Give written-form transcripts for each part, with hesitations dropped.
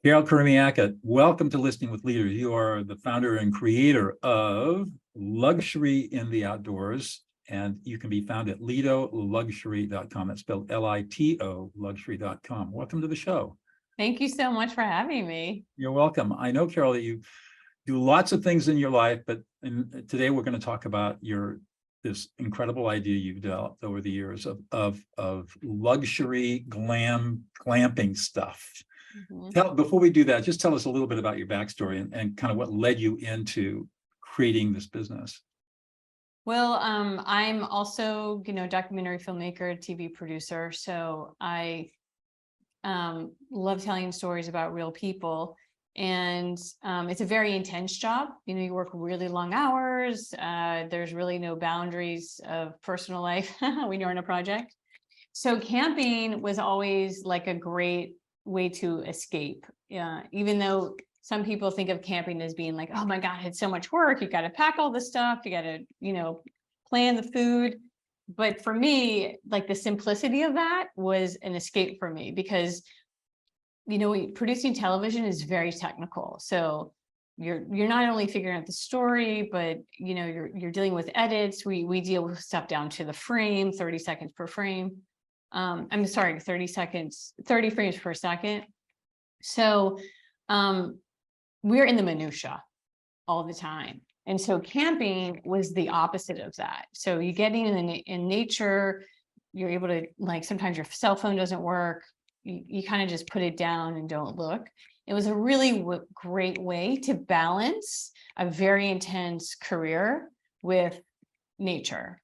Carol Carimi Acutt, welcome to Listening with Leaders. You are the founder and creator of Luxury in the Outdoors, and you can be found at litoluxury.com. That's spelled L-I-T-O, luxury.com. Welcome to the show. Thank you so much for having me. You're welcome. I know, Carol, that you do lots of things in your life, but today we're going to talk about this incredible idea you've developed over the years of luxury glamping stuff. Before we do that, just tell us a little bit about your backstory and kind of what led you into creating this business. Well, I'm also, documentary filmmaker, TV producer. So I love telling stories about real people. And it's a very intense job. You work really long hours. There's really no boundaries of personal life when you're in a project. So camping was always like a great way to escape. Even though some people think of camping as being like, oh my God, it's so much work. You got to pack all the stuff. You got to, plan the food. But for me, like the simplicity of that was an escape for me because, producing television is very technical. So you're not only figuring out the story, but you're dealing with edits. We deal with stuff down to the frame, 30 seconds per frame. I'm sorry, 30 frames per second. So we're in the minutia all the time. And so camping was the opposite of that. So you get in nature, you're able to, like, sometimes your cell phone doesn't work. You kind of just put it down and don't look. It was a really great way to balance a very intense career with nature.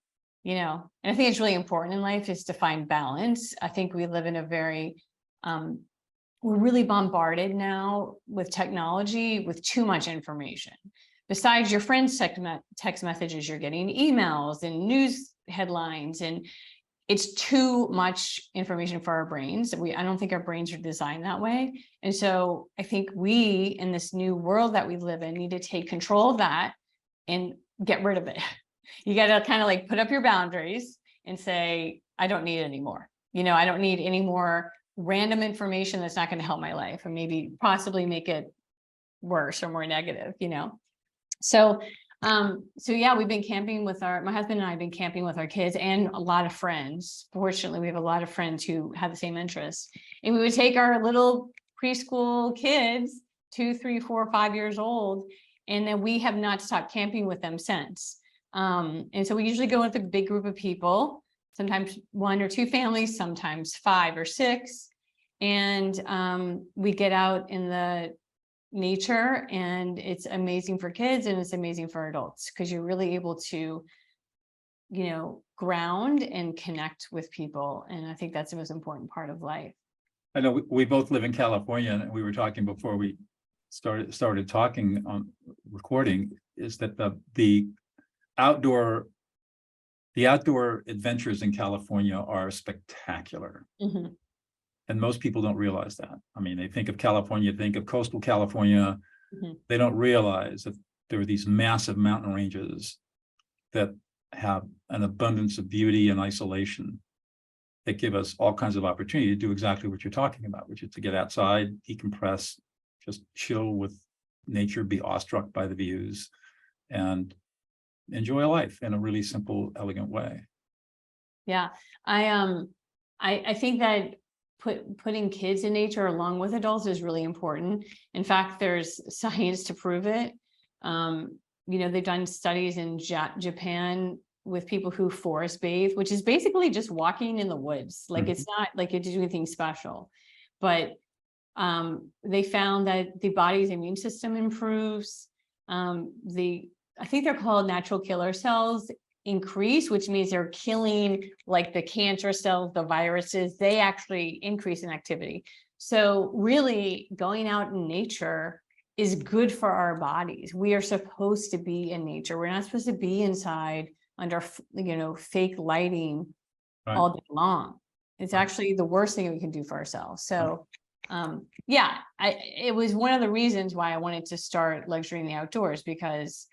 And I think it's really important in life is to find balance. I think we live in a very, we're really bombarded now with technology, with too much information. Besides your friends' text messages, you're getting emails and news headlines, and it's too much information for our brains. I don't think our brains are designed that way. And so I think we, in this new world that we live in, need to take control of that and get rid of it. You got to kind of like put up your boundaries and say, I don't need it anymore. I don't need any more random information that's not going to help my life or maybe possibly make it worse or more negative, So yeah, we've been camping with my husband and I have been camping with our kids and a lot of friends. Fortunately, we have a lot of friends who have the same interests. And we would take our little preschool kids, 2, 3, 4, 5 years old, and then we have not stopped camping with them since. And so we usually go with a big group of people, sometimes 1 or 2 families, sometimes 5 or 6. And we get out in the nature, and it's amazing for kids and it's amazing for adults because you're really able to, ground and connect with people. And I think that's the most important part of life. I know we both live in California, and we were talking before we started talking on recording, is that the outdoor adventures in California are spectacular. Mm-hmm. And most people don't realize that. I mean, they think of California, think of coastal California. Mm-hmm. They don't realize that there are these massive mountain ranges that have an abundance of beauty and isolation that give us all kinds of opportunity to do exactly what you're talking about, which is to get outside, decompress, just chill with nature, be awestruck by the views, and enjoy life in a really simple, elegant way. Yeah, I think that putting kids in nature along with adults is really important. In fact, there's science to prove it. They've done studies in Japan with people who forest bathe, which is basically just walking in the woods. Like It's not like you do anything special, but they found that the body's immune system improves. I think they're called natural killer cells increase, which means they're killing like the cancer cells, the viruses, they actually increase in activity. So really going out in nature is good for our bodies. We are supposed to be in nature. We're not supposed to be inside under, fake lighting all day long. It's actually the worst thing we can do for ourselves. So it was one of the reasons why I wanted to start Luxury in the Outdoors, because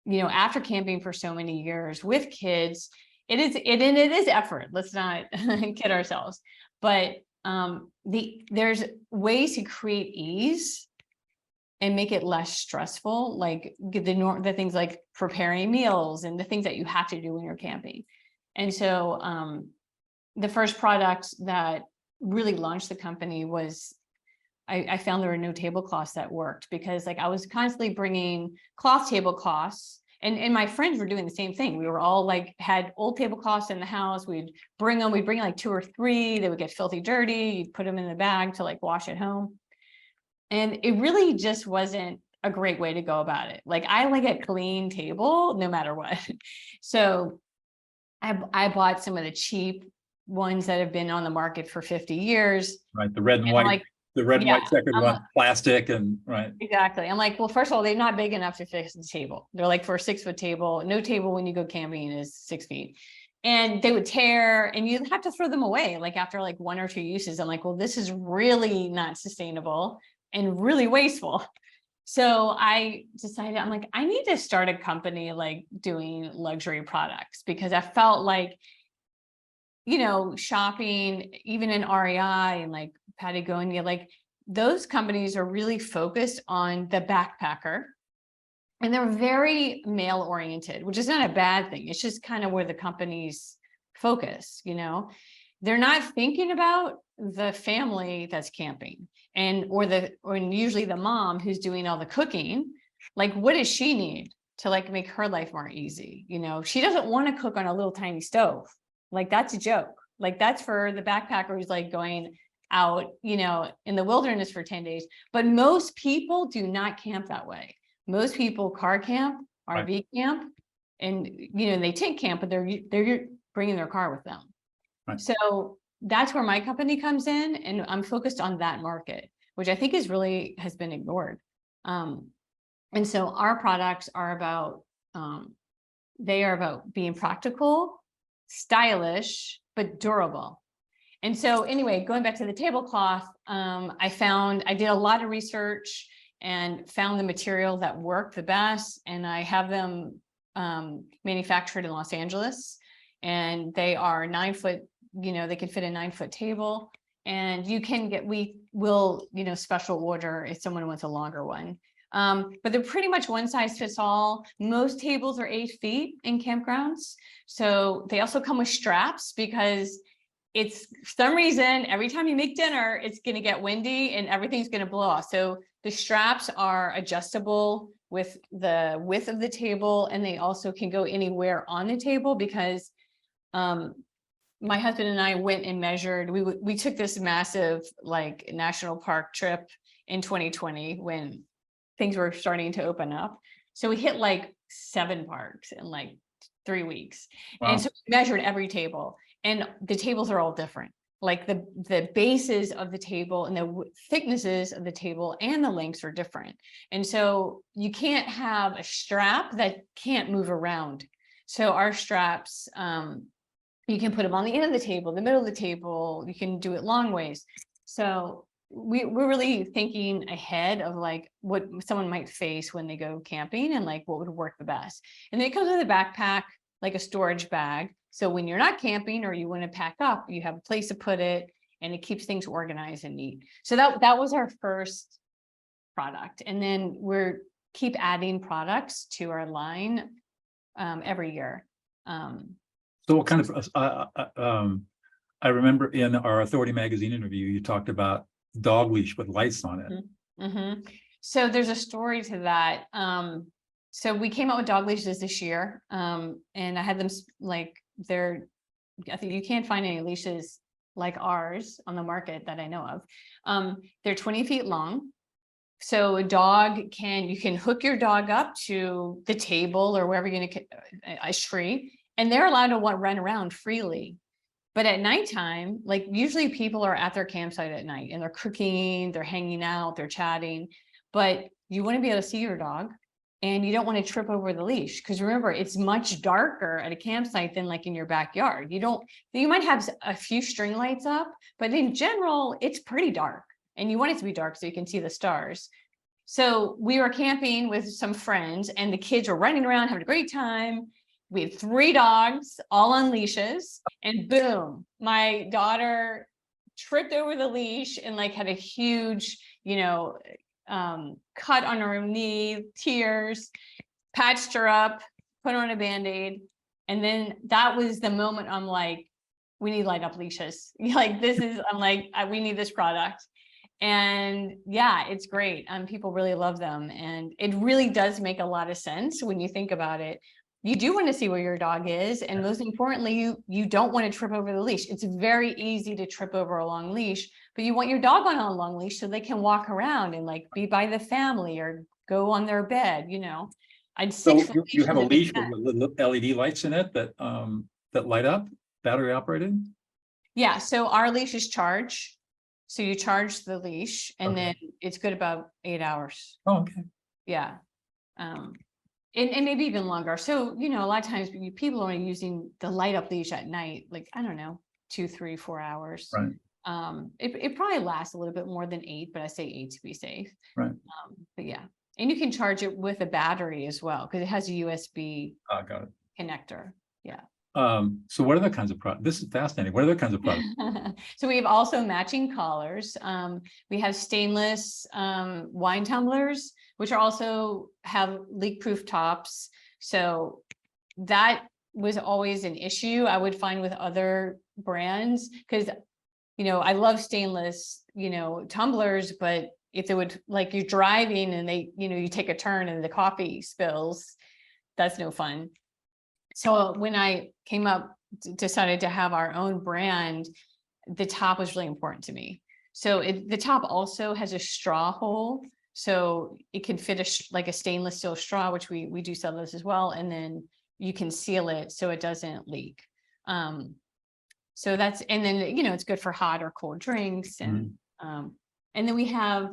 after camping for so many years with kids, it is effort. Let's not kid ourselves. But there's ways to create ease and make it less stressful, like the things like preparing meals and the things that you have to do when you're camping. And so the first product that really launched the company was, I found there were no tablecloths that worked, because like I was constantly bringing cloth tablecloths, and my friends were doing the same thing. We were all like, had old tablecloths in the house. We'd bring like 2 or 3, they would get filthy dirty. You'd put them in the bag to like wash at home. And it really just wasn't a great way to go about it. Like I like a clean table no matter what. So I bought some of the cheap ones that have been on the market for 50 years. Right, the red and white, like, the red and yeah, white checkered one, plastic, and right. Exactly. I'm like, well, first of all, they're not big enough to fix the table. They're like, for a 6-foot table, no table when you go camping is 6 feet. And they would tear, and you'd have to throw them away like after like 1 or 2 uses. I'm like, well, this is really not sustainable and really wasteful. So I decided, I'm like, I need to start a company like doing luxury products, because I felt like, you know, shopping, even in REI and like Patagonia, like those companies are really focused on the backpacker, and they're very male oriented, which is not a bad thing. It's just kind of where the companies focus, you know, they're not thinking about the family that's camping, and or usually the mom who's doing all the cooking. Like, what does she need to like make her life more easy? You know, she doesn't want to cook on a little tiny stove. Like that's a joke. Like that's for the backpacker who's like going out, you know, in the wilderness for 10 days. But most people do not camp that way. Most people car camp, RV Right. camp, and, you know, they tent camp, but they're bringing their car with them. Right. So that's where my company comes in, and I'm focused on that market, which I think is really has been ignored. And so our products are about, they are about being practical, stylish, but durable. And so anyway, going back to the tablecloth, I did a lot of research and found the material that worked the best. And I have them manufactured in Los Angeles, and they are 9-foot, you know, they can fit a 9-foot table, and you can get, we will, you know, special order if someone wants a longer one. But they're pretty much one size fits all. Most tables are 8 feet in campgrounds. So they also come with straps, because it's for some reason, every time you make dinner, it's going to get windy and everything's going to blow off. So the straps are adjustable with the width of the table, and they also can go anywhere on the table, because my husband and I went and measured. We took this massive like national park trip in 2020 when things were starting to open up. So we hit like 7 parks in like 3 weeks. Wow. And so we measured every table, and the tables are all different. Like the bases of the table and the thicknesses of the table and the lengths are different. And so you can't have a strap that can't move around. So our straps, you can put them on the end of the table, the middle of the table, you can do it long ways. So we're really thinking ahead of like what someone might face when they go camping, and like what would work the best. And then it comes with a backpack, like a storage bag. So when you're not camping or you want to pack up, you have a place to put it, and it keeps things organized and neat. So that was our first product. And then we're keep adding products to our line every year. So what kind of, I remember in our Authority magazine interview, you talked about dog leash with lights on it. Mm-hmm. Mm-hmm. So there's a story to that. So we came out with dog leashes this year, and I had them like I think you can't find any leashes like ours on the market that I know of. They're 20 feet long. So you can hook your dog up to the table or wherever you're going to a tree, and they're allowed to run around freely. But at nighttime, like usually people are at their campsite at night and they're cooking, they're hanging out, they're chatting, but you want to be able to see your dog, and you don't want to trip over the leash. Because remember, it's much darker at a campsite than like in your backyard. You might have a few string lights up, but in general, it's pretty dark, and you want it to be dark so you can see the stars. So we were camping with some friends, and the kids were running around having a great time. We had 3 dogs all on leashes, and boom, my daughter tripped over the leash and like had a huge, cut on her knee, tears, patched her up, put her on a Band-Aid. And then that was the moment I'm like, we need light up leashes. Like we need this product. And yeah, it's great. People really love them. And it really does make a lot of sense when you think about it. You do want to see where your dog is. And most importantly, you don't want to trip over the leash. It's very easy to trip over a long leash, but you want your dog on a long leash so they can walk around and like be by the family or go on their bed, So you have a leash with LED lights in it that light up, battery operated? Yeah, so our leash is charged. So you charge the leash and then it's good about 8 hours. Oh, okay. Yeah. And maybe even longer. So, a lot of times people are only using the light up leash at night, like, I don't know, 2, 3, 4 hours. Right. It probably lasts a little bit more than 8, but I say 8 to be safe. Right. But yeah. And you can charge it with a battery as well, because it has a USB got it. connector. Yeah. So what other kinds of products? This is fascinating. What other kinds of products? So we have also matching collars. We have stainless wine tumblers, which are also have leak-proof tops. So that was always an issue I would find with other brands, because I love stainless, tumblers, but if they would, like, you're driving and they, you take a turn and the coffee spills, that's no fun. So when I decided to have our own brand, the top was really important to me. So the top also has a straw hole, so it can fit like a stainless steel straw, which we do sell those as well. And then you can seal it so it doesn't leak. So that's, and then, it's good for hot or cold drinks. And then we have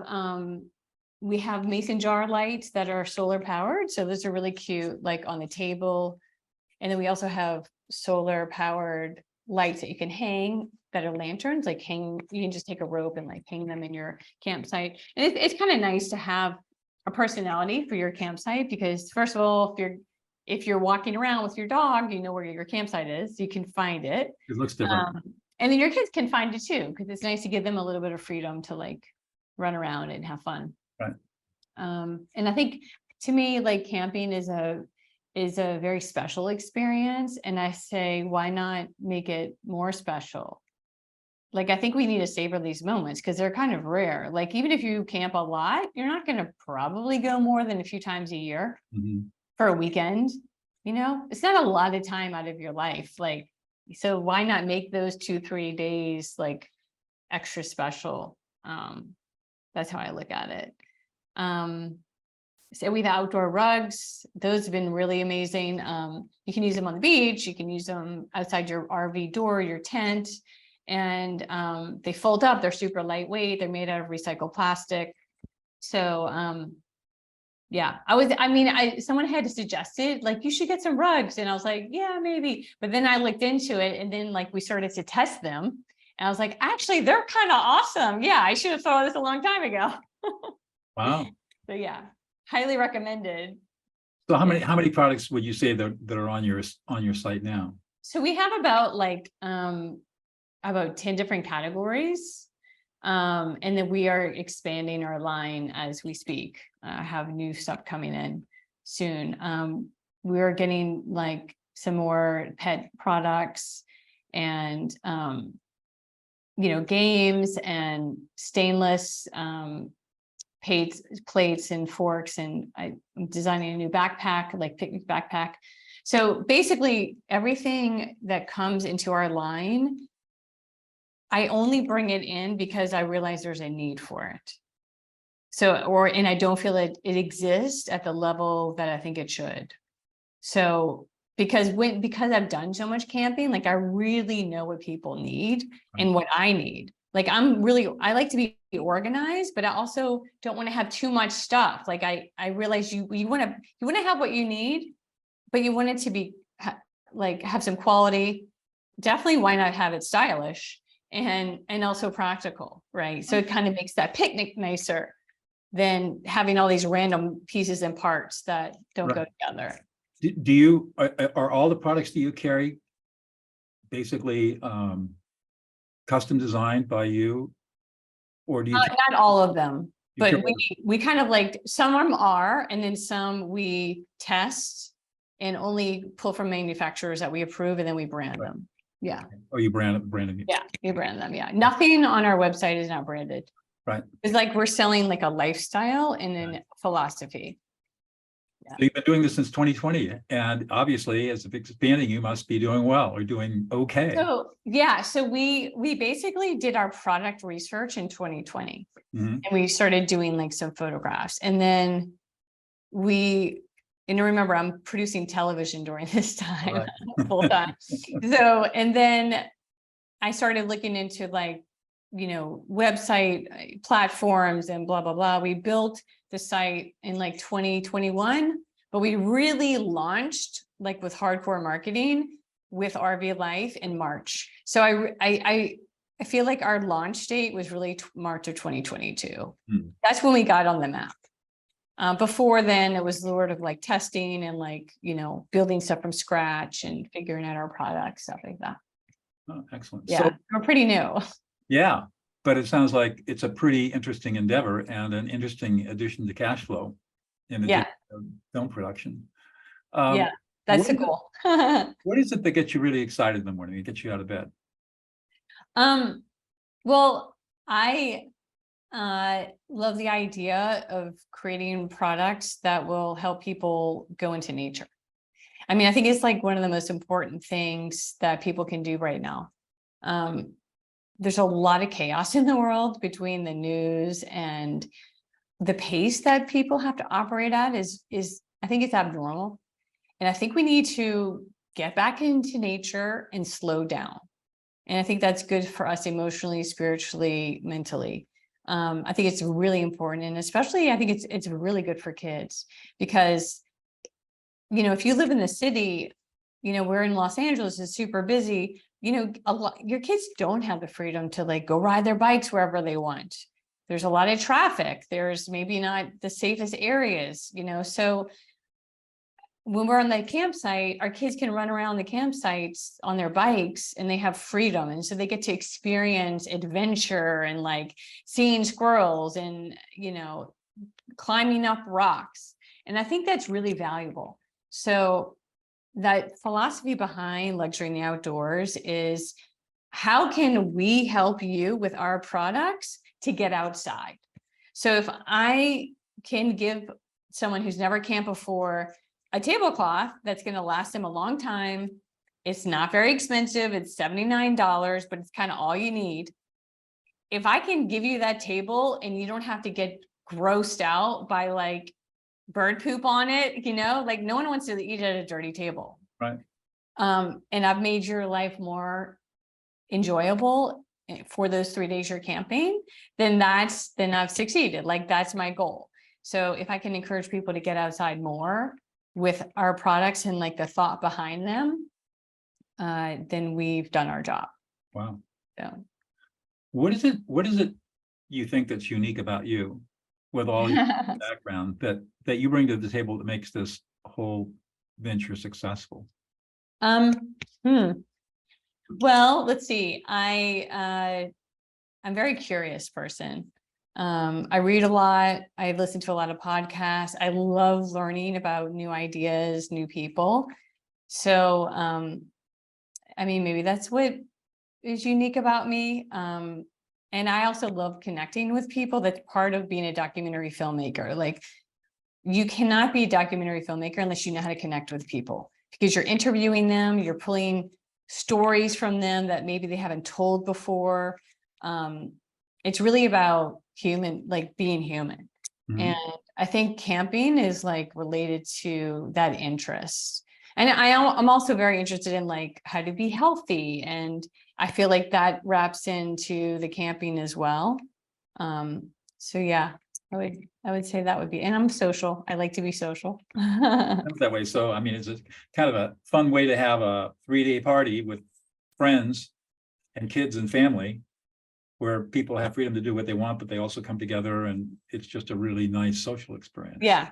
mason jar lights that are solar powered. So those are really cute, like on the table. And then we also have solar powered lights that you can hang that are lanterns, like you can just take a rope and like hang them in your campsite. And it's kind of nice to have a personality for your campsite, because first of all, if you're walking around with your dog, you know where your campsite is, you can find it. It looks different. And then your kids can find it too, because it's nice to give them a little bit of freedom to like run around and have fun. Right. And I think to me, like, camping is a very special experience. And I say, why not make it more special? Like, I think we need to savor these moments because they're kind of rare. Like, even if you camp a lot, you're not going to probably go more than a few times a year for a weekend. It's not a lot of time out of your life. Like, so why not make those 2-3 days like extra special? That's how I look at it. So we have outdoor rugs. Those have been really amazing. You can use them on the beach. You can use them outside your RV door, your tent, and they fold up. They're super lightweight. They're made out of recycled plastic. So yeah, someone had suggested, like, you should get some rugs. And I was like, yeah, maybe. But then I looked into it, and then like we started to test them. And I was like, actually, they're kind of awesome. Yeah, I should have thought of this a long time ago. Wow. So yeah, highly recommended. So how many products would you say that are on your site now? So we have about 10 different categories. And then we are expanding our line as we speak. Have new stuff coming in soon. We're getting like some more pet products and games and stainless plates and forks, and I'm designing a new backpack, like picnic backpack. So basically everything that comes into our line, I only bring it in because I realize there's a need for it. And I don't feel it exists at the level that I think it should. So because I've done so much camping, like I really know what people need and what I need. Like I like to be organized, but I also don't want to have too much stuff. Like I realize you want to have what you need, but you want it to be have some quality. Definitely, why not have it stylish and also practical, right? So it kind of makes that picnic nicer than having all these random pieces and parts that don't go together. Do you are all the products that you carry basically custom designed by you? Or do you? Not all of them, You but care- we kind of like, some of them are, and then some we test and only pull from manufacturers that we approve, and then we brand Right. them. Yeah, Or you branding it? yeah, we brand them, yeah. Nothing on our website is not branded. Right. It's like we're selling like a lifestyle and then philosophy. So you've been doing this since 2020, and obviously, as it's expanding, you must be doing well or doing okay. So, yeah, so we basically did our product research in 2020. Mhm. And we started doing like some photographs, and then and remember, I'm producing television during this time, Right. full time. So, and then I started looking into like, website platforms and blah, blah, blah. We built the site in like 2021, but we really launched like with hardcore marketing with RV Life in March. So I feel like our launch date was really March of 2022. That's when we got on the map. Before then, it was sort of like testing and like, building stuff from scratch and figuring out our products, stuff like that. Oh, excellent. Yeah, So, we're pretty new. yeah, but it sounds like it's a pretty interesting endeavor and an interesting addition to cash flow in addition to film production. Yeah, that's the what- goal. What is it that gets you really excited in the morning? It gets you out of bed? Well, I love the idea of creating products that will help people go into nature. I mean, I think it's like one of the most important things that people can do right now. There's a lot of chaos in the world between the news and the pace that people have to operate at is I think it's abnormal. And I think we need to get back into nature and slow down. And I think that's good for us emotionally, spiritually, mentally. I think it's really important. And especially, I think it's really good for kids because, if you live in the city, we're in Los Angeles, it's super busy. Your kids don't have the freedom to like go ride their bikes wherever they want. There's a lot of traffic. There's maybe not the safest areas, so when we're on the campsite, our kids can run around the campsites on their bikes and they have freedom. And so they get to experience adventure and like seeing squirrels and, climbing up rocks. And I think that's really valuable. So that philosophy behind luxury in the outdoors is how can we help you with our products to get outside? So if I can give someone who's never camped before a tablecloth that's going to last them a long time. It's not very expensive. It's $79, but it's kind of all you need. If I can give you that table and you don't have to get grossed out by like bird poop on it, like no one wants to eat at a dirty table. Right. And I've made your life more enjoyable for those 3 days you're camping, then I've succeeded. Like that's my goal. So if I can encourage people to get outside more with our products and like the thought behind them, then we've done our job. Wow. So What is it you think that's unique about you with all your background that you bring to the table that makes this whole venture successful? Well, let's see. I'm a very curious person. I read a lot. I listen to a lot of podcasts. I love learning about new ideas, new people. So, I mean, maybe that's what is unique about me. And I also love connecting with people. That's part of being a documentary filmmaker. Like you cannot be a documentary filmmaker unless you know how to connect with people because you're interviewing them, you're pulling stories from them that maybe they haven't told before. It's really about being human. Mhm. And I think camping is like related to that interest. And I'm also very interested in like how to be healthy. And I feel like that wraps into the camping as well. So yeah, I would say that would be, and I'm social. I like to be social. That way. So, I mean, it's a kind of a fun way to have a 3-day party with friends and kids and family where people have freedom to do what they want, but they also come together and it's just a really nice social experience. Yeah,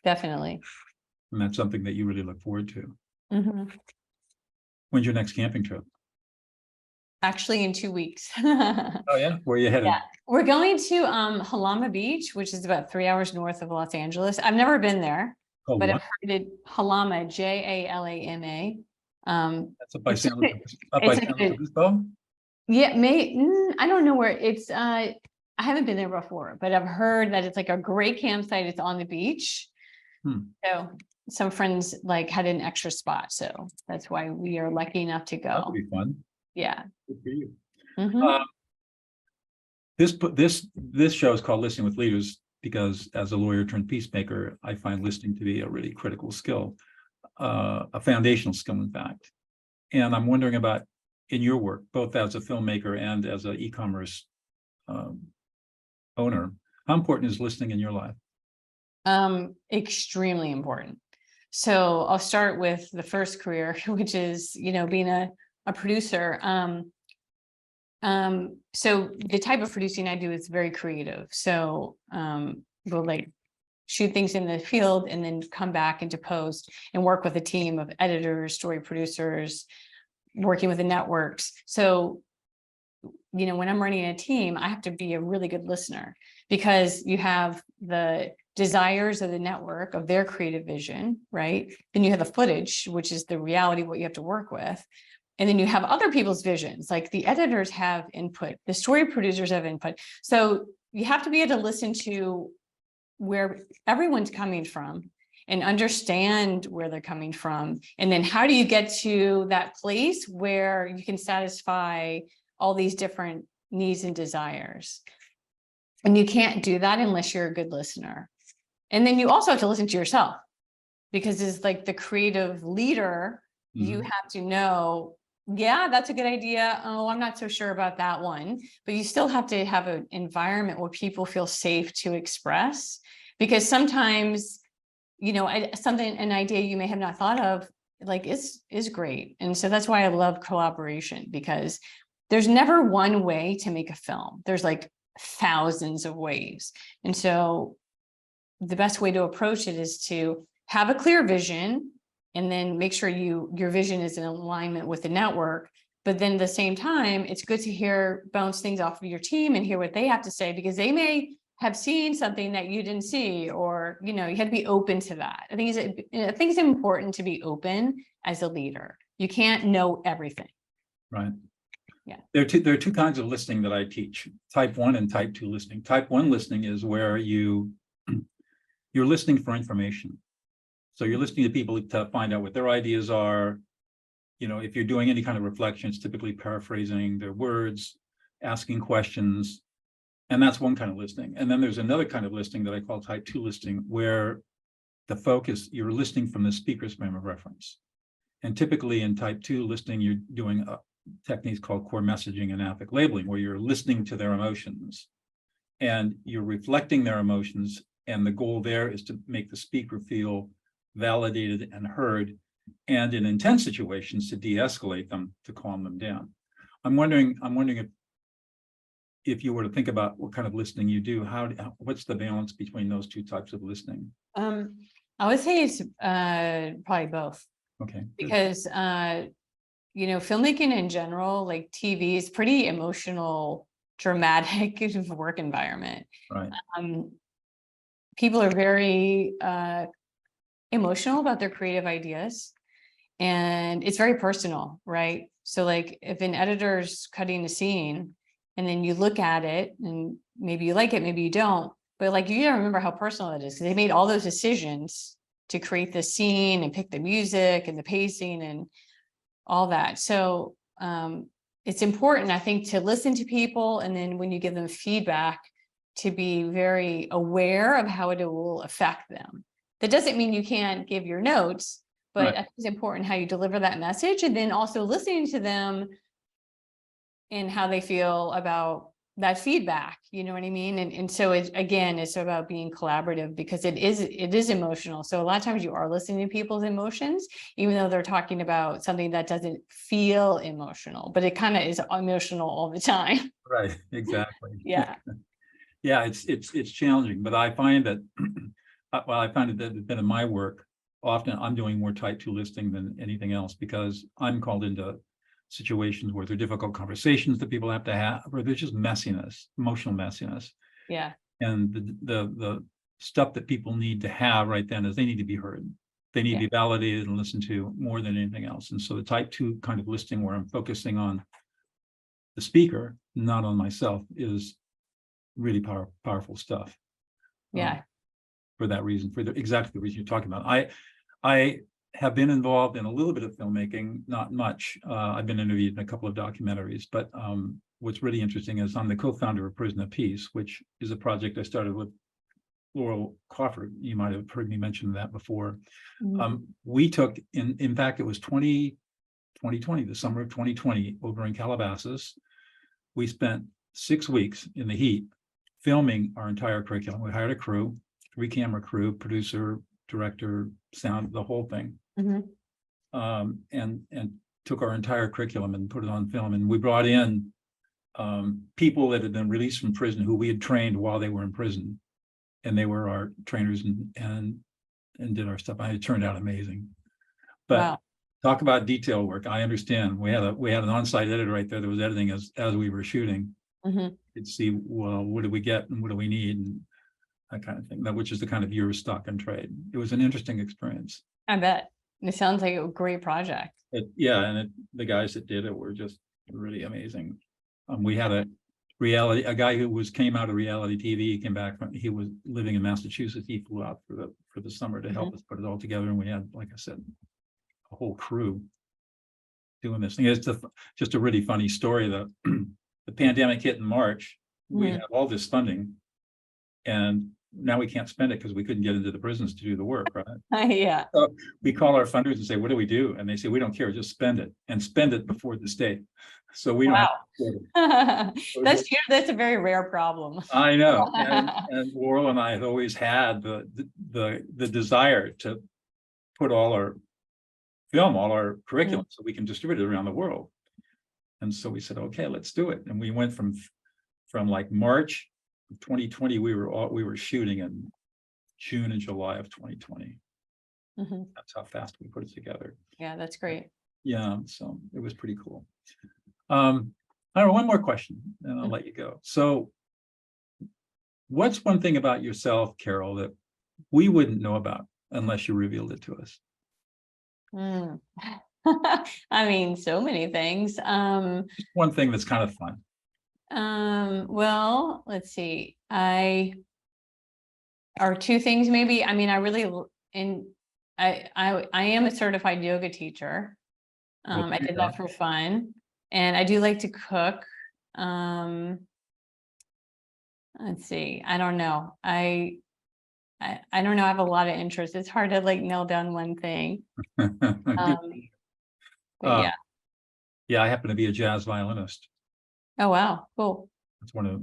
definitely. And that's something that you really look forward to. Mhm. When's your next camping trip? Actually, in 2 weeks. Oh, yeah? Where are you headed? Yeah, we're going to Halama Beach, which is about 3 hours north of Los Angeles. I've never been there, Oh, but I've what? heard it Halama, Jalama. That's up by It's San Luis, up by it's San like Luis a, Obispo? yeah, I don't know where it's. I haven't been there before, but I've heard that it's like a great campsite. It's on the beach. Hmm. So some friends like had an extra spot, so that's why we are lucky enough to That would go. be fun. Yeah. Good for you. Mhm. This show is called Listening with Leaders because as a lawyer turned peacemaker, I find listening to be a really critical skill, a foundational skill, in fact. And I'm wondering about in your work, both as a filmmaker and as an e-commerce owner, how important is listening in your life? Extremely important. So I'll start with the first career, which is, being a producer. So the type of producing I do is very creative. So we'll like shoot things in the field and then come back into post and work with a team of editors, story producers, working with the networks. So, when I'm running a team, I have to be a really good listener because you have the desires of the network of their creative vision, right? Then you have the footage, which is the reality, what you have to work with. And then you have other people's visions, like the editors have input, the story producers have input. So you have to be able to listen to where everyone's coming from and understand where they're coming from. And then how do you get to that place where you can satisfy all these different needs and desires? And you can't do that unless you're a good listener. And then you also have to listen to yourself, because as like the creative leader, you have to know, yeah, that's a good idea. Oh, I'm not so sure about that one. But you still have to have an environment where people feel safe to express, because sometimes, an idea you may have not thought of, like is great. And so that's why I love collaboration, because there's never one way to make a film. There's like thousands of ways. And so the best way to approach it is to have a clear vision and then make sure your vision is in alignment with the network. But then at the same time, it's good to bounce things off of your team and hear what they have to say, because they may have seen something that you didn't see, or, you have to be open to that. I think it's important to be open as a leader. You can't know everything. Right. Yeah. There are two kinds of listening that I teach: type 1 and type 2 listening. Type 1 listening is where you're listening for information. So you're listening to people to find out what their ideas are. If you're doing any kind of reflection, it's typically paraphrasing their words, asking questions. And that's one kind of listening. And then there's another kind of listening that I call type 2 listening, where the focus, you're listening from the speaker's frame of reference. And typically in type 2 listening, you're doing techniques called core messaging and affect labeling, where you're listening to their emotions and you're reflecting their emotions. And the goal there is to make the speaker feel validated and heard, and in intense situations to de-escalate them, to calm them down. I'm wondering if you were to think about what kind of listening you do, what's the balance between those two types of listening? I would say it's probably both. Okay. Good. Because filmmaking in general, like TV, is pretty emotional, dramatic work environment. Right. People are very emotional about their creative ideas, and it's very personal, right? So like if an editor's cutting a scene and then you look at it and maybe you like it, maybe you don't, but like you gotta remember how personal it is, because they made all those decisions to create the scene and pick the music and the pacing and all that. So it's important, I think, to listen to people, and then when you give them feedback, to be very aware of how it will affect them. That doesn't mean you can't give your notes, but Right. I think it's important how you deliver that message, and then also listening to them and how they feel about that feedback, you know what I mean? And so it's about being collaborative, because it is emotional. So a lot of times you are listening to people's emotions, even though they're talking about something that doesn't feel emotional, but it kind of is emotional all the time. Right. Exactly. Yeah. Yeah, it's challenging, but I find that I find that in my work, often I'm doing more type 2 listening than anything else, because I'm called into situations where there are difficult conversations that people have to have, or there's just messiness, emotional messiness. Yeah. And the stuff that people need to have right then is they need to be heard. They need to be validated and listened to more than anything else. And so the type 2 kind of listing where I'm focusing on the speaker, not on myself, is really powerful stuff. Yeah. For that reason, exactly the reason you're talking about. I have been involved in a little bit of filmmaking, not much. I've been interviewed in a couple of documentaries, but what's really interesting is I'm the co-founder of Prison of Peace, which is a project I started with Laurel Crawford. You might have heard me mention that before. We took, in fact, it was 2020, the summer of 2020, over in Calabasas. We spent 6 weeks in the heat filming our entire curriculum. We hired a crew, 3-camera crew, producer, director, sound, the whole thing. And took our entire curriculum and put it on film. And we brought in people that had been released from prison who we had trained while they were in prison. And they were our trainers and did our stuff. It turned out amazing. But talk about detail work. I understand. We had an on-site editor right there that was editing as we were shooting. You'd see, well, what do we get and what do we need, and that kind of thing. Which is the kind of your stock and trade. It was an interesting experience. I bet. It sounds like a great project. The guys that did it were just really amazing. We had a guy who came out of reality TV. He came back he was living in Massachusetts. He flew out for the summer to help us put it all together. And we had, like I said, a whole crew doing this thing. It's just a really funny story. The pandemic hit in March. We had all this funding, and now we can't spend it because we couldn't get into the prisons to do the work, right? Yeah. So we call our funders and say, what do we do? And they say, we don't care, just spend it, and spend it before the state. So we don't have to That's that's a very rare problem. I know. And Laurel and I had always had the desire to put all our curriculum so we can distribute it around the world. And so we said, okay, let's do it. And we went from like March of 2020, we were shooting in June and July of 2020. That's how fast we put it together. Yeah, that's great. Yeah, so it was pretty cool. I don't know, one more question, and I'll let you go. So what's one thing about yourself, Carol, that we wouldn't know about unless you revealed it to us? I mean, so many things. Just one thing that's kind of fun. Well, let's see. Or two things maybe. I mean, I am a certified yoga teacher. I did that for fun, and I do like to cook. Let's see. I don't know. I don't know. I have a lot of interests. It's hard to like nail down one thing. But yeah, I happen to be a jazz violinist. Oh wow, cool.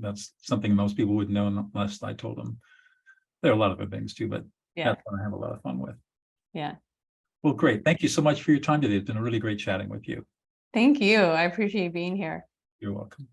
That's something most people wouldn't know unless I told them. There are a lot of other things too, but that's what I have a lot of fun with. Yeah. Well, great. Thank you so much for your time today. It's been a really great chatting with you. Thank you. I appreciate being here. You're welcome.